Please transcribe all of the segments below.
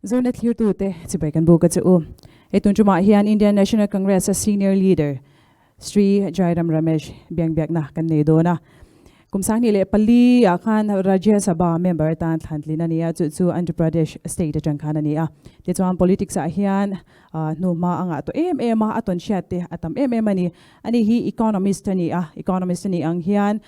Zonet Cable TV Pvt buka cu. Itong Jumahian Indian National Congress senior leader Sri Jairam Ramesh biang na kannedo na. Kumsang nila pali akan Rajya Sabha member tan thantlina niya cu Andhra Pradesh state jangkana niya. Dito ang politics sa ahian no maanga to ma aton syate atam ani hi economist ni ang hian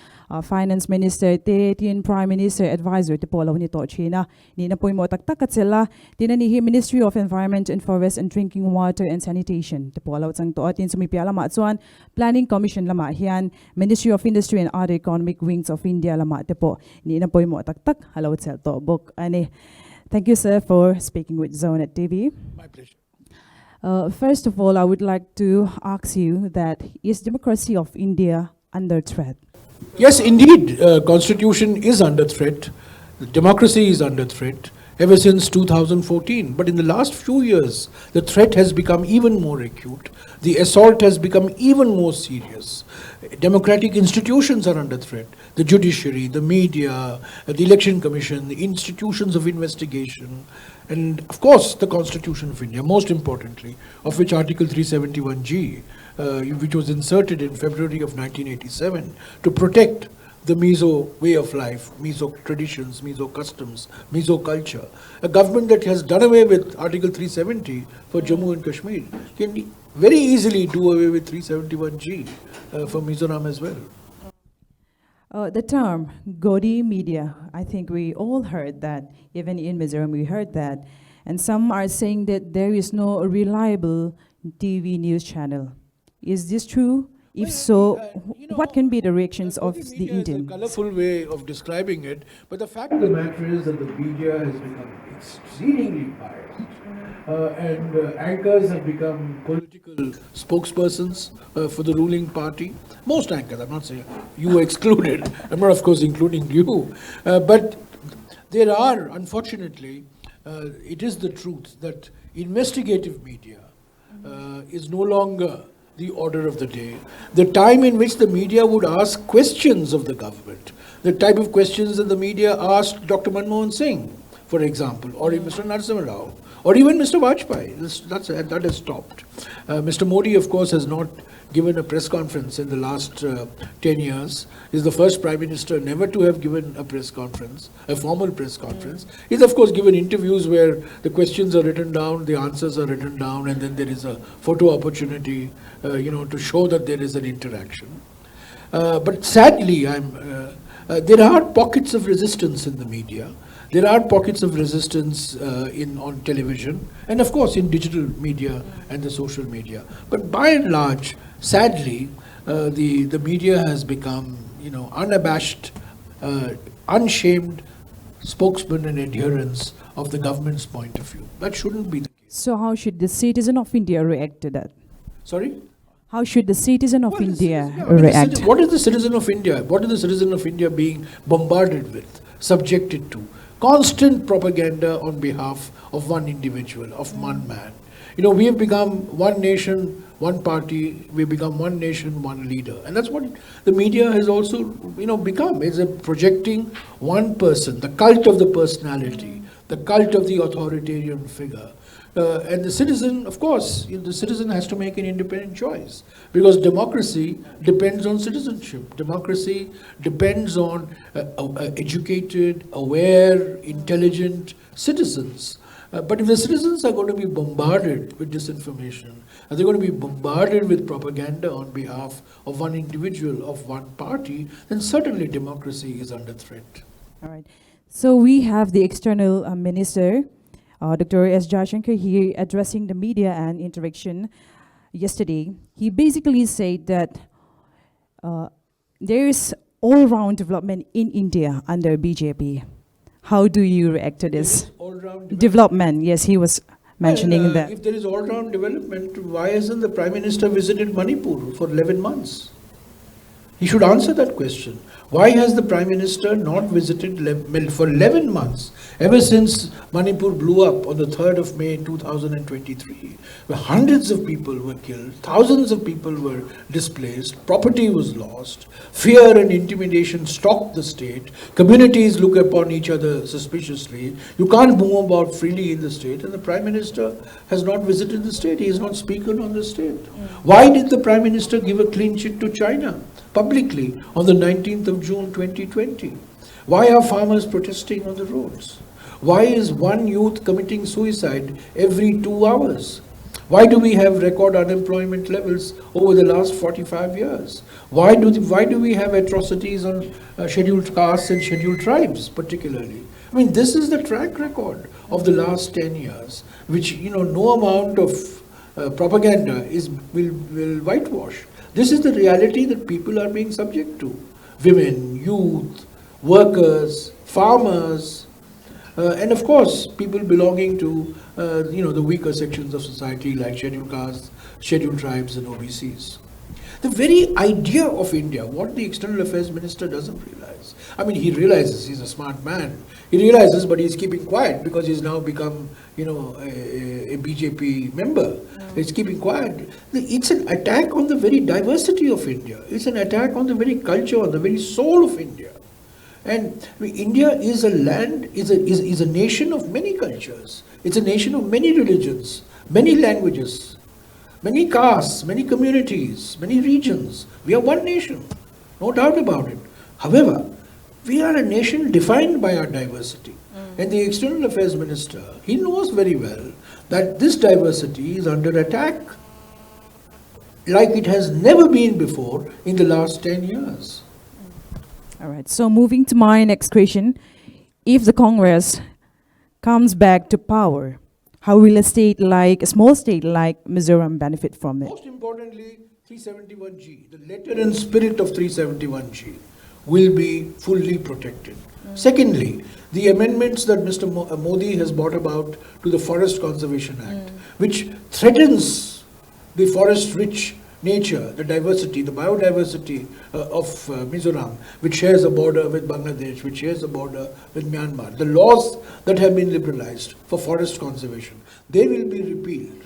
finance minister te tin prime minister advisor te polo ni to China ni na poy mo taktakat sila tinani hi Ministry of Environment and Forest and Drinking Water and Sanitation te polo sang to atin sumipiala ma chuan planning commission lama hian Ministry of Industry and Other Economic Wings of India lama te po ni na poy mo taktak halo sel to book ani. Thank you, sir, for speaking with Zonet TV. My pleasure. First of all, I would like to ask you that is democracy of India under threat? Yes, indeed, Constitution is under threat. The democracy is under threat ever since 2014. But in the last few years, the threat has become even more acute. The assault has become even more serious. Democratic institutions are under threat. The judiciary, the media, the election commission, the institutions of investigation, and of course the Constitution of India, most importantly, of which Article 371G, which was inserted in February of 1987 to protect the Mizo way of life, Mizo traditions, Mizo customs, Mizo culture. A government that has done away with Article 370 for Jammu and Kashmir can very easily do away with 371G for Mizoram as well. The term Godi media, I think we all heard that, even in Mizoram we heard that. And some are saying that there is no reliable TV news channel. Is this true? If so, what can be the reactions of the Indian? It's a colorful way of describing it, but the fact of the matter is that the media has become exceedingly biased. And anchors have become political spokespersons for the ruling party. Most anchors, I'm not saying you excluded, I'm not of course including you, but there are, unfortunately, it is the truth that investigative media is no longer the order of the day. The time in which the media would ask questions of the government, the type of questions that the media asked Dr. Manmohan Singh, for example, or Mr. Narasimha Rao, or even Mr. Vajpayee, that has stopped. Mr. Modi, of course, has not given a press conference in the last 10 years. He's the first Prime Minister never to have given a press conference, a formal press conference. He's of course given interviews where the questions are written down, the answers are written down, and then there is a photo opportunity, to show that there is an interaction. But sadly, there are pockets of resistance in the media. There are pockets of resistance on television and of course in digital media and the social media. But by and large, sadly, the media has become, unabashed, unshamed spokesman and adherents of the government's point of view. That shouldn't be the case. So how should the citizen of India react to that? Sorry? How should the citizen of India react? What is the citizen of India? What is the citizen of India being bombarded with, subjected to? Constant propaganda on behalf of one individual, of one man. We have become one nation, one party. We have become one nation, one leader. And that's what the media has also, become. It's projecting one person, the cult of the personality, the cult of the authoritarian figure. And the citizen, of course, the citizen has to make an independent choice because democracy depends on citizenship. Democracy depends on educated, aware, intelligent citizens. But if the citizens are going to be bombarded with disinformation, and they're going to be bombarded with propaganda on behalf of one individual, of one party, then certainly democracy is under threat. All right. So we have the external minister, Dr. S. Jaishankar, here addressing the media and interaction yesterday. He basically said that there is all-round development in India under BJP. How do you react to this? All-round development, yes, he was mentioning that. If there is all-round development, why hasn't the Prime Minister visited Manipur for 11 months? He should answer that question. Why has the Prime Minister not visited for 11 months, ever since Manipur blew up on the 3rd of May 2023, where hundreds of people were killed, thousands of people were displaced, property was lost, fear and intimidation stalked the state, communities look upon each other suspiciously, you can't move about freely in the state, and the Prime Minister has not visited the state, he has not spoken on the state. Why did the Prime Minister give a clean chit to China publicly on the 19th of June 2020? Why are farmers protesting on the roads? Why is one youth committing suicide every 2 hours? Why do we have record unemployment levels over the last 45 years? Why do we have atrocities on scheduled castes and scheduled tribes particularly? I mean, this is the track record of the last 10 years, which, no amount of propaganda will whitewash. This is the reality that people are being subject to. Women, youth, workers, farmers, and of course, people belonging to, the weaker sections of society like scheduled castes, scheduled tribes and OBCs. The very idea of India, what the External Affairs Minister doesn't realize. I mean, he realizes, he's a smart man. He realizes, but he's keeping quiet because he's now become, a BJP member. He's keeping quiet. It's an attack on the very diversity of India. It's an attack on the very culture, on the very soul of India. And India is a land, is a nation of many cultures. It's a nation of many religions, many languages, many castes, many communities, many regions. We are one nation, no doubt about it. However, we are a nation defined by our diversity. And the External Affairs Minister, he knows very well that this diversity is under attack like it has never been before in the last 10 years. All right, so moving to my next question. If the Congress comes back to power, how will a small state like Mizoram benefit from it? Most importantly, 371G, the letter and spirit of 371G will be fully protected. Secondly, the amendments that Mr. Modi has brought about to the Forest Conservation Act, which threatens the forest-rich nature, the diversity, the biodiversity of Mizoram, which shares a border with Bangladesh, which shares a border with Myanmar. The laws that have been liberalized for forest conservation, they will be repealed.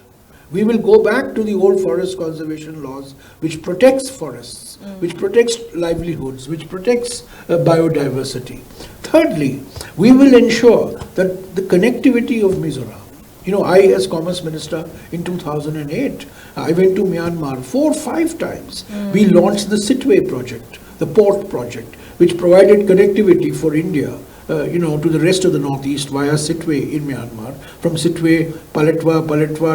We will go back to the old forest conservation laws, which protects forests, which protects livelihoods, which protects biodiversity. Thirdly, we will ensure that the connectivity of Mizoram. I, as Commerce Minister in 2008, I went to Myanmar 4 or 5 times. We launched the Sitwe project, the port project, which provided connectivity for India, to the rest of the northeast via Sitwe in Myanmar. From Sitwe, Paletwa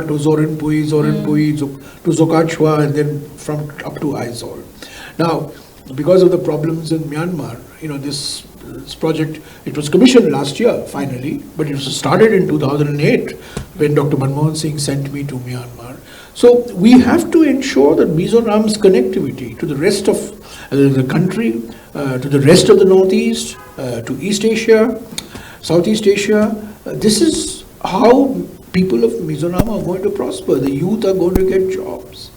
to Zorinpui, to Zokachwa, and then from up to Aizawl. Now, because of the problems in Myanmar, this project, it was commissioned last year finally, but it was started in 2008 when Dr. Manmohan Singh sent me to Myanmar. So we have to ensure that Mizoram's connectivity to the rest of the country, to the rest of the Northeast, to East Asia, Southeast Asia, this is how people of Mizoram are going to prosper. The youth are going to get jobs.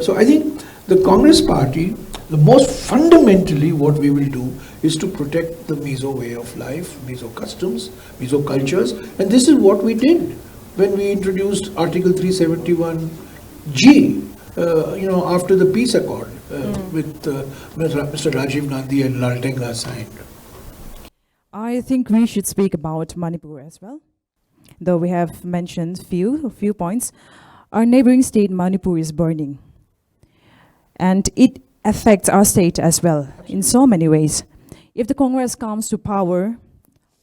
So I think the Congress Party, the most fundamentally what we will do is to protect the Mizo way of life, Mizo customs, Mizo cultures, and this is what we did when we introduced Article 371G, after the peace accord with Mr. Rajiv Gandhi and Laltenga signed. I think we should speak about Manipur as well. Though we have mentioned a few points, our neighboring state Manipur is burning, and it affects our state as well in so many ways. If the Congress comes to power,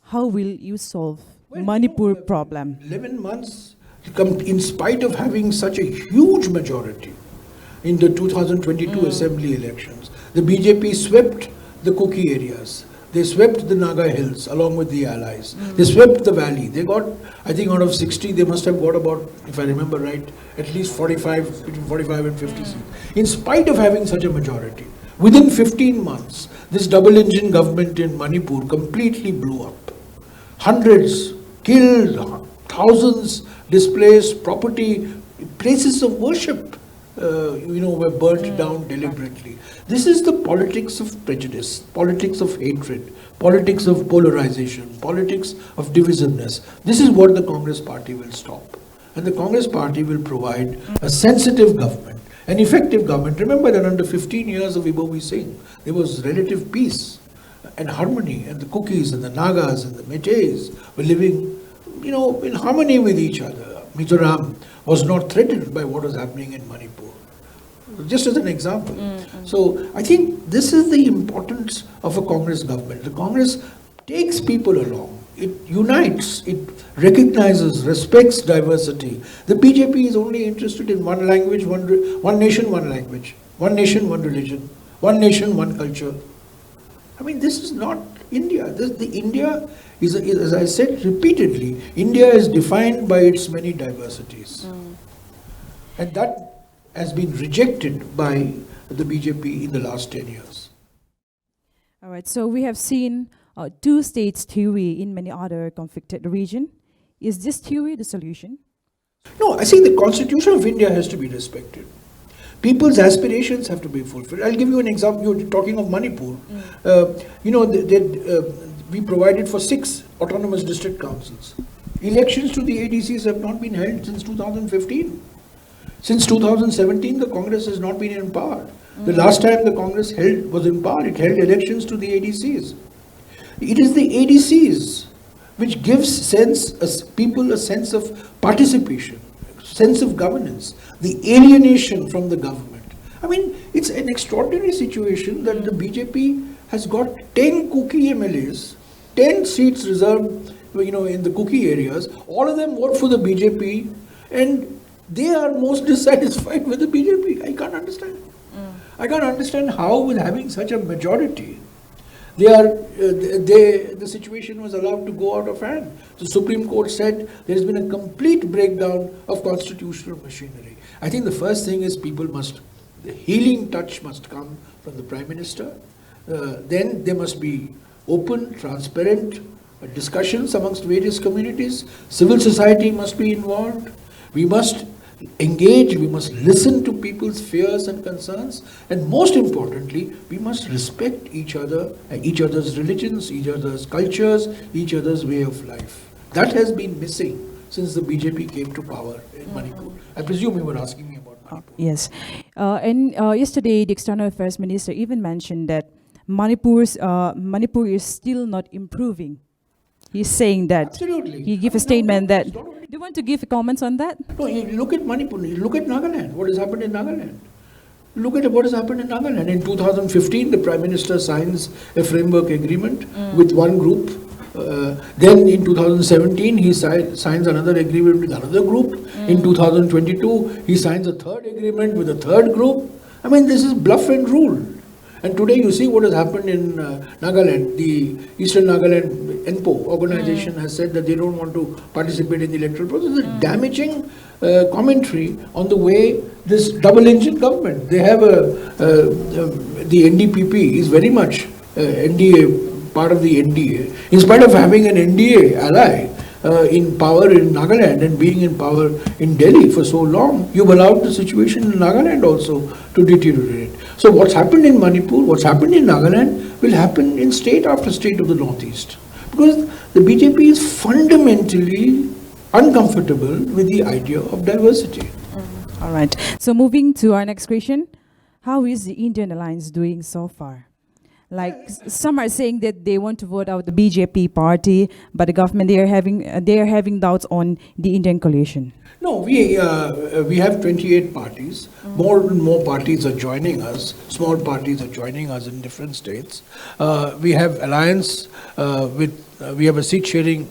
how will you solve Manipur problem? 11 months, in spite of having such a huge majority in the 2022 assembly elections, the BJP swept the Kuki areas. They swept the Naga Hills along with the allies. They swept the valley. They got, I think out of 60, they must have got about, if I remember right, at least 45, between 45 and 50 seats. In spite of having such a majority, within 15 months, this double-engine government in Manipur completely blew up. Hundreds killed, thousands displaced, property, places of worship were burnt down deliberately. This is the politics of prejudice, politics of hatred, politics of polarization, politics of divisiveness. This is what the Congress party will stop. And the Congress party will provide a sensitive government, an effective government. Remember that under 15 years of Ibobi Singh, there was relative peace and harmony, and the Kukis and the Nagas and the Meiteis were living, in harmony with each other. Mizoram was not threatened by what was happening in Manipur. Just as an example. So I think this is the importance of a Congress government. The Congress takes people along. It unites, it recognizes, respects diversity. The BJP is only interested in one language, one nation, one language, one nation, one religion, one nation, one culture. I mean, this is not India. India is, as I said repeatedly, India is defined by its many diversities. And that has been rejected by the BJP in the last 10 years. All right, so we have seen two-states theory in many other conflicted regions. Is this theory the solution? No, I think the Constitution of India has to be respected. People's aspirations have to be fulfilled. I'll give you an example. You're talking of Manipur. We provided for 6 autonomous district councils. Elections to the ADCs have not been held since 2015. Since 2017, the Congress has not been in power. The last time the Congress was in power, it held elections to the ADCs. It is the ADCs which gives people a sense of participation, sense of governance, the alienation from the government. I mean, it's an extraordinary situation that the BJP has got 10 Kuki MLAs, 10 seats reserved, in the Kuki areas. All of them vote for the BJP, and they are most dissatisfied with the BJP. I can't understand. I can't understand how, with having such a majority, the situation was allowed to go out of hand. The Supreme Court said there has been a complete breakdown of constitutional machinery. I think the first thing is the healing touch must come from the Prime Minister. Then there must be open, transparent discussions amongst various communities. Civil society must be involved. We must engage, we must listen to people's fears and concerns, and most importantly, we must respect each other, each other's religions, each other's cultures, each other's way of life. That has been missing since the BJP came to power in Manipur. I presume you were asking me about Manipur. Yes. Yesterday, the External Affairs Minister even mentioned that Manipur is still not improving. He's saying that. Absolutely. He gave a statement that. Do you want to give comments on that? No, you look at Manipur, you look at Nagaland, what has happened in Nagaland. Look at what has happened in Nagaland. In 2015, the Prime Minister signs a framework agreement with one group. Then in 2017, he signs another agreement with another group. In 2022, he signs a third agreement with a third group. I mean, this is bluff and rule. And today you see what has happened in Nagaland. The Eastern Nagaland ENPO organization has said that they don't want to participate in the electoral process. It's a damaging commentary on the way this double-engine government. They have the NDPP is very much NDA, part of the NDA. In spite of having an NDA ally in power in Nagaland and being in power in Delhi for so long, you've allowed the situation in Nagaland also to deteriorate. So what's happened in Manipur, what's happened in Nagaland will happen in state after state of the Northeast. Because the BJP is fundamentally uncomfortable with the idea of diversity. All right. So moving to our next question, how is the Indian alliance doing so far? Like some are saying that they want to vote out the BJP party, but the government they are having doubts on the Indian coalition. No, we have 28 parties. More and more parties are joining us. Small parties are joining us in different states. We have alliance we have a seat sharing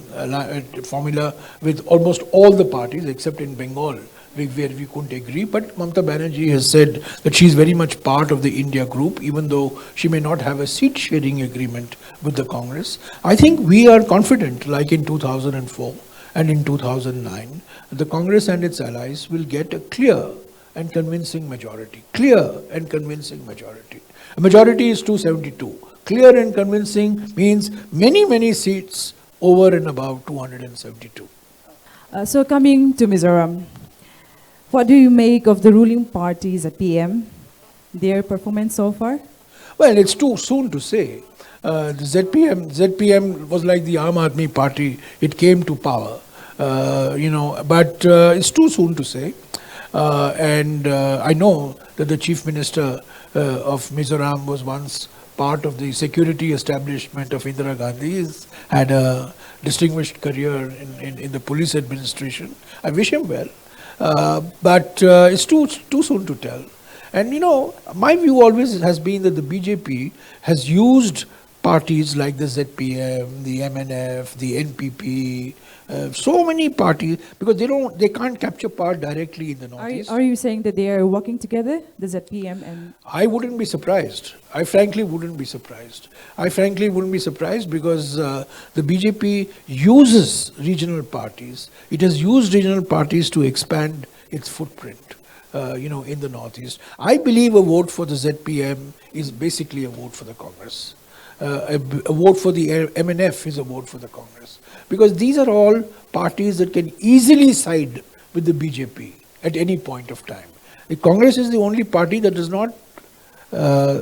formula with almost all the parties except in Bengal, where we couldn't agree. But Mamata Banerjee has said that she's very much part of the India group, even though she may not have a seat sharing agreement with the Congress. I think we are confident, like in 2004 and in 2009, the Congress and its allies will get a clear and convincing majority. Clear and convincing majority. A majority is 272. Clear and convincing means many, many seats over and above 272. So coming to Mizoram, What do you make of the ruling parties at PM? Their performance so far? Well, it's too soon to say. The ZPM was like the Aam Aadmi Party. It came to power, but it's too soon to say. And I know that the Chief Minister of Mizoram was once part of the security establishment of Indira Gandhi. He's had a distinguished career in the police administration. I wish him well, but it's too soon to tell. And my view always has been that the BJP has used parties like the ZPM, the MNF, the NPP, so many parties, because they can't capture power directly in the Northeast. Are you saying that they are working together, the ZPM and... I wouldn't be surprised. I frankly wouldn't be surprised. I frankly wouldn't be surprised because the BJP uses regional parties. It has used regional parties to expand its footprint, in the Northeast. I believe a vote for the ZPM is basically a vote for the Congress. A vote for the MNF is a vote for the Congress. Because these are all parties that can easily side with the BJP at any point of time. The Congress is the only party that does not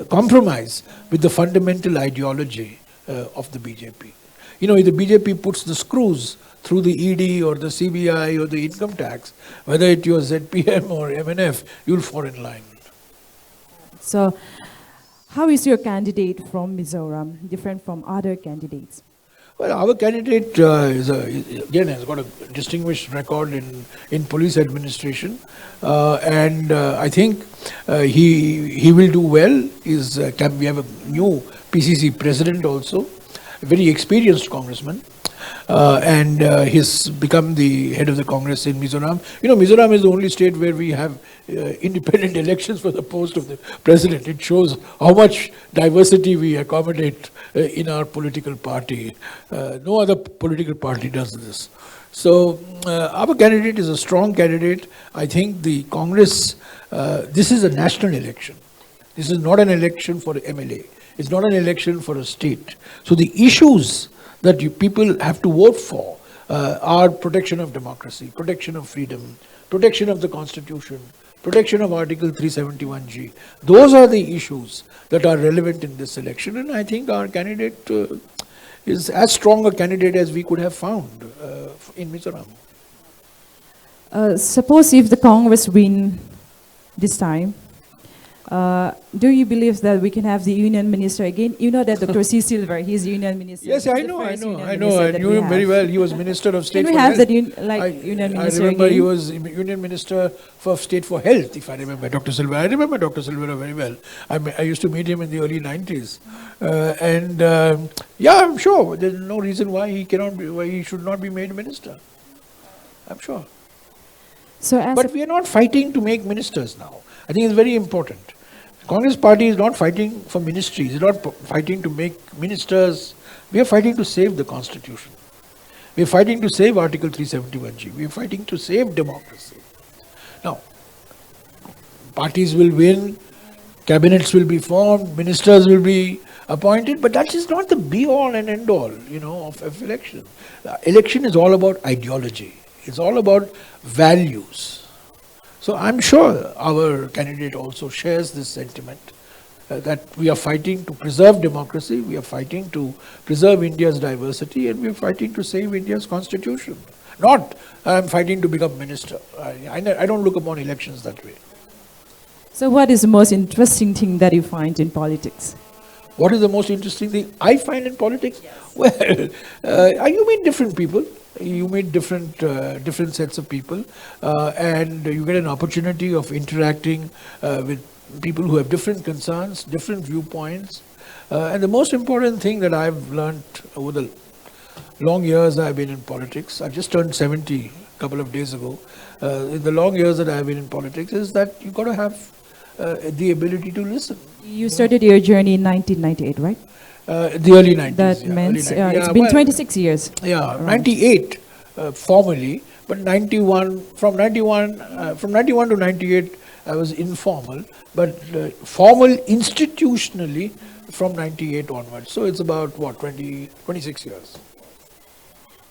compromise with the fundamental ideology of the BJP. If the BJP puts the screws through the ED or the CBI or the income tax, whether it's your ZPM or MNF, you'll fall in line. So, how is your candidate from Mizoram different from other candidates? Well, our candidate has got a distinguished record in police administration, and I think he will do well. We have a new PCC president also, a very experienced congressman, and he's become the head of the Congress in Mizoram. Mizoram is the only state where we have independent elections for the post of the president. It shows how much diversity we accommodate in our political party. No other political party does this. So our candidate is a strong candidate. I think the Congress, this is a national election. This is not an election for MLA. It's not an election for a state. So the issues that people have to vote for are protection of democracy, protection of freedom, protection of the Constitution, protection of Article 371G. Those are the issues that are relevant in this election, and I think our candidate is as strong a candidate as we could have found in Mizoram. Suppose if the Congress win this time, do you believe that we can have the union minister again? You know that Dr. C. Silver, he's union minister. Yes, I know. I knew him very well. He was Minister of State for Health. Can we have that union minister I remember again? he was Union Minister for State for Health, if I remember Dr. Silver. I remember Dr. Silver very well. I used to meet him in the early 90s. I'm sure there's no reason why he should not be made minister. I'm sure. But we are not fighting to make ministers now. I think it's very important. Congress party is not fighting for ministries, it's not fighting to make ministers. We are fighting to save the Constitution. We are fighting to save Article 371G. We are fighting to save democracy. Now, parties will win, cabinets will be formed, ministers will be appointed, but that is not the be-all and end-all, of election. Election is all about ideology. It's all about values. So I'm sure our candidate also shares this sentiment that we are fighting to preserve democracy, we are fighting to preserve India's diversity, and we are fighting to save India's constitution. Not I'm fighting to become minister. I don't look upon elections that way. So what is the most interesting thing that you find in politics? What is the most interesting thing I find in politics? Yes. Well, you meet different people. You meet different sets of people, and you get an opportunity of interacting with people who have different concerns, different viewpoints. And the most important thing that I've learned over the long years I've been in politics, I've just turned 70 a couple of days ago, in the long years that I've been in politics, is that you've got to have the ability to listen. You started your journey in 1998, right? The early 90s. That means it's been 26 years. Yeah, around. 98 formally, but 91 from 91 to 98 I was informal, but formal institutionally from 98 onwards. So it's about 26 years.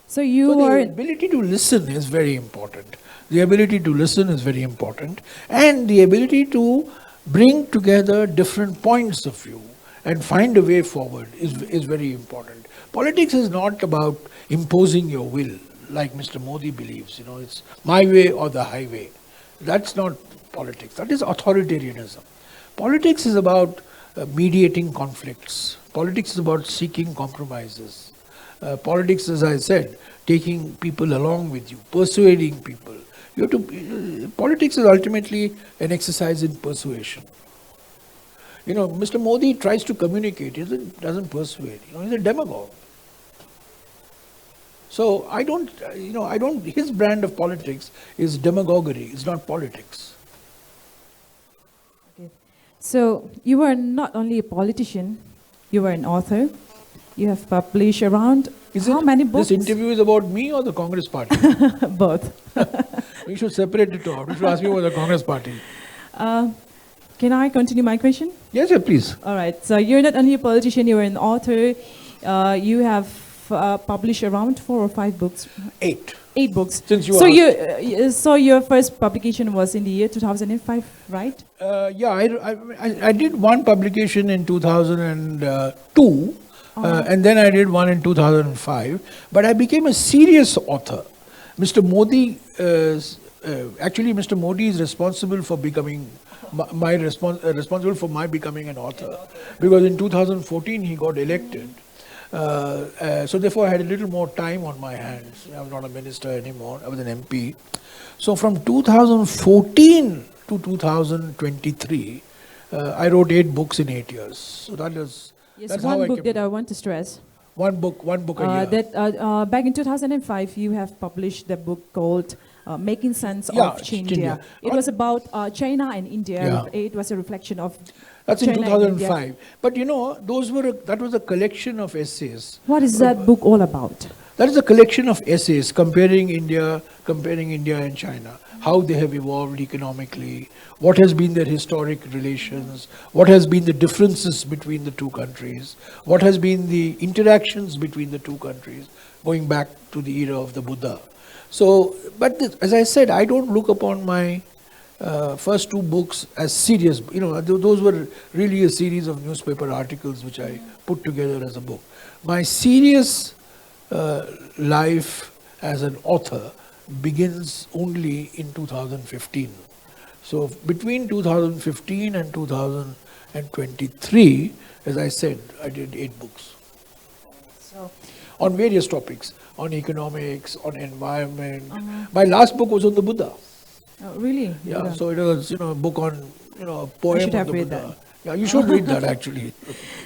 So the ability to listen is very important. The ability to listen is very important, and the ability to bring together different points of view and find a way forward is very important. Politics is not about imposing your will, like Mr. Modi believes. It's my way or the highway. That's not politics. That is authoritarianism. Politics is about mediating conflicts. Politics is about seeking compromises. Politics, as I said, taking people along with you, persuading people. Politics is ultimately an exercise in persuasion. Mr. Modi tries to communicate, he doesn't persuade. He's a demagogue. So his brand of politics is demagoguery, it's not politics. Okay. So you are not only a politician, you are an author. You have published around how many books? This interview is about me or the Congress party? Both. We should separate it out. You should ask me about the Congress party. Can I continue my question? Yes, please. All right. So you're not only a politician, you're an author. You have published around 4 or 5 books. 8. 8 books. Since you asked. So your first publication was in the year 2005, right? Yeah, I did one publication in 2002. And then I did one in 2005. But I became a serious author. Mr. Modi is responsible for becoming responsible for my becoming an author, because in 2014 he got elected. So therefore I had a little more time on my hands. I was not a minister anymore. I was an MP. So from 2014 to 2023, I wrote 8 books in 8 years. So that's one book that I want to stress. One book a year. Back in 2005, you have published the book called Making Sense of Chindia. It was about China and India. Yeah. It was a reflection of That's China in 2005. But that was a collection of essays. What is that book all about? That is a collection of essays comparing India and China, how they have evolved economically, what has been their historic relations, what has been the differences between the two countries, what has been the interactions between the two countries, going back to the era of the Buddha. So, as I said, I don't look upon my first 2 books as serious. Those were really a series of newspaper articles which I put together as a book. My serious life as an author begins only in 2015. So between 2015 and 2023, as I said, I did 8 books. So, on various topics, on economics, on environment. My last book was on the Buddha. Oh, really? Yeah, Buddha. so it was, a book on, a poem I should on have the read Buddha. that. Yeah, you should read that actually.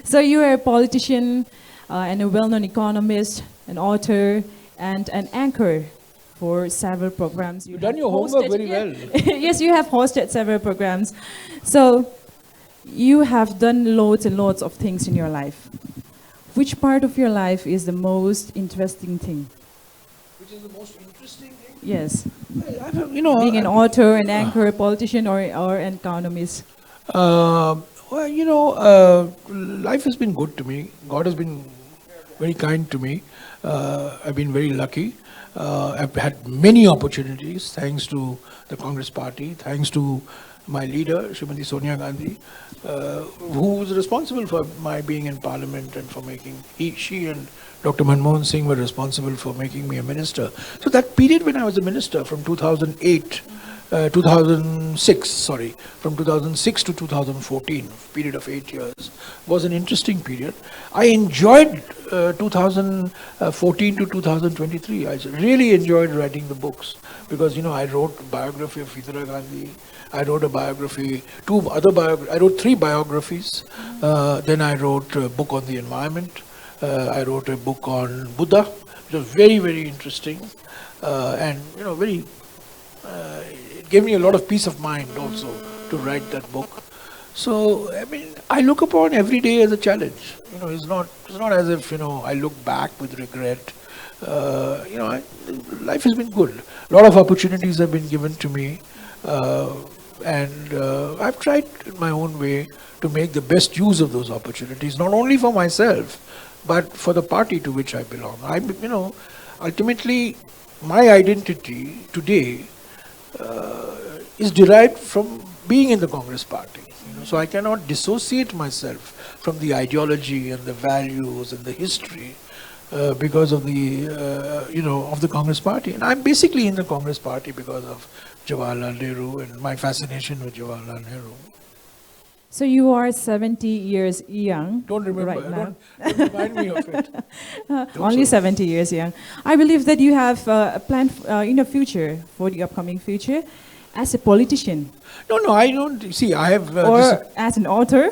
So you are a politician and a well-known economist, an author, and an anchor for several programs. You've done your homework very well. Yes, you have hosted several programs. So you have done loads and loads of things in your life. Which part of your life is the most interesting thing? Which is the most interesting thing? Yes. Being an author, an anchor, a politician, or an economist. Life has been good to me. God has been very kind to me. I've been very lucky. I've had many opportunities thanks to the Congress party, thanks to my leader, Srimati Sonia Gandhi, who was responsible for my being in Parliament and for making, she and Dr. Manmohan Singh were responsible for making me a minister. So that period when I was a minister from 2006 to 2014, period of 8 years, was an interesting period. I enjoyed 2014 to 2023. I really enjoyed writing the books because, I wrote a biography of Indira Gandhi. I wrote a biography, I wrote 3 biographies. Then I wrote a book on the environment. I wrote a book on Buddha, which was very, very interesting. And, it gave me a lot of peace of mind also to write that book. So, I look upon every day as a challenge. It's not as if, I look back with regret. Life has been good. A lot of opportunities have been given to me. And I've tried in my own way to make the best use of those opportunities, not only for myself, but for the party to which I belong. Ultimately, my identity today is derived from being in the Congress party. So I cannot dissociate myself from the ideology and the values and the history because of the of the Congress party. And I'm basically in the Congress party because of Jawaharlal Nehru and my fascination with Jawaharlal Nehru. So you are 70 years young. Don't remember. right now. Don't remind me of it. Only 70 years young. I believe that you have a plan in the future, for the upcoming future, as a politician. No, I don't. See, I have... or as an author.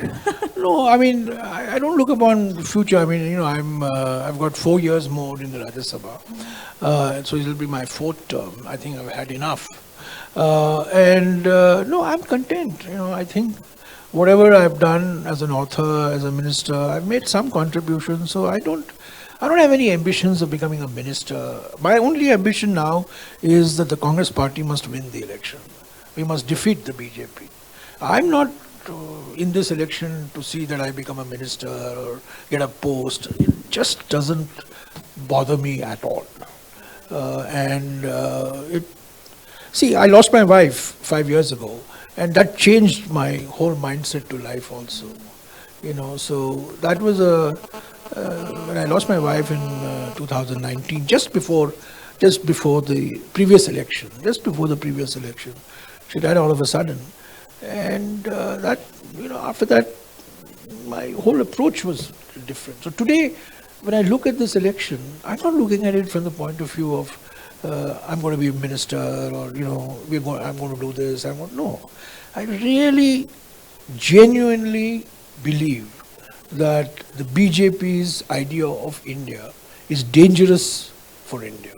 No, I mean, I don't look upon the future. I mean, I've got 4 years more in the Rajya Sabha. So it'll be my 4th term. I think I've had enough. No, I'm content. I think whatever I've done as an author, as a minister, I've made some contribution. So I don't have any ambitions of becoming a minister. My only ambition now is that the Congress party must win the election. We must defeat the BJP. I'm not in this election to see that I become a minister or get a post. It just doesn't bother me at all. See, I lost my wife 5 years ago, and that changed my whole mindset to life also. So that was when I lost my wife in 2019, just before the previous election. She died all of a sudden. And after that, my whole approach was different. So today, when I look at this election, I'm not looking at it from the point of view of I'm going to be a minister, or I'm going to do this. No, I really, genuinely believe that the BJP's idea of India is dangerous for India.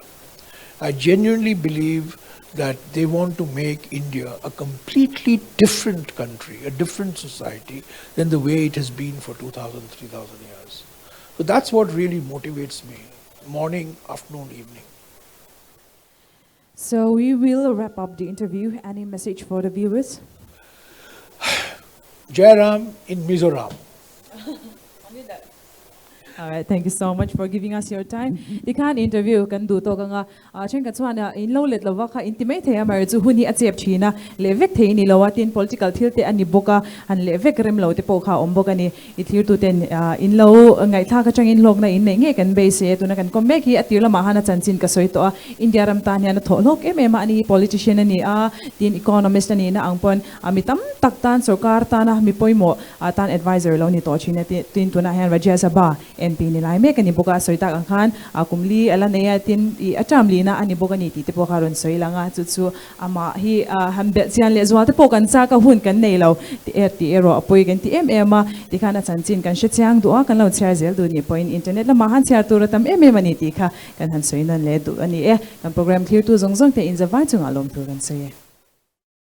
I genuinely believe that they want to make India a completely different country, a different society than the way it has been for 2,000, 3,000 years. So that's what really motivates me, morning, afternoon, evening. So we will wrap up the interview. Any message for the viewers? Jairam in Mizoram. All right, thank you so much for giving us your time. The kan interview kan du to kanga chen kan chuan in lo let lova kha intimate he amar chu huni achep thina levek thei ni lowatin political thilte ani boka an levek rem lo te po kha ombo kani ithir tu ten in lo ngai tha ka chang in lok na in nge kan be se tu na kan kom back hi atir la mahana chanchin ka soito India ram ta nya na tholok em ani politician ani tin economist ani na angpon amitam taktan sarkar ta na mi poimo tan advisor lo ni to china tin tu na han Rajya Sabha MP nilai me kani boka soita ang khan kumli ala neya tin I achamli na ani boka ni ti te po karon soilanga chu ama hi hambe chian le zwa te po kan cha ka hun kan nei lo ti ero apoi kan ti ma ti khana chanchin kan she chang du kan lo char zel du ni point internet la mahan char tur tam mani ti kha kan han soinan le du ani kan program clear tu zong te in zawai chung alom tu kan soye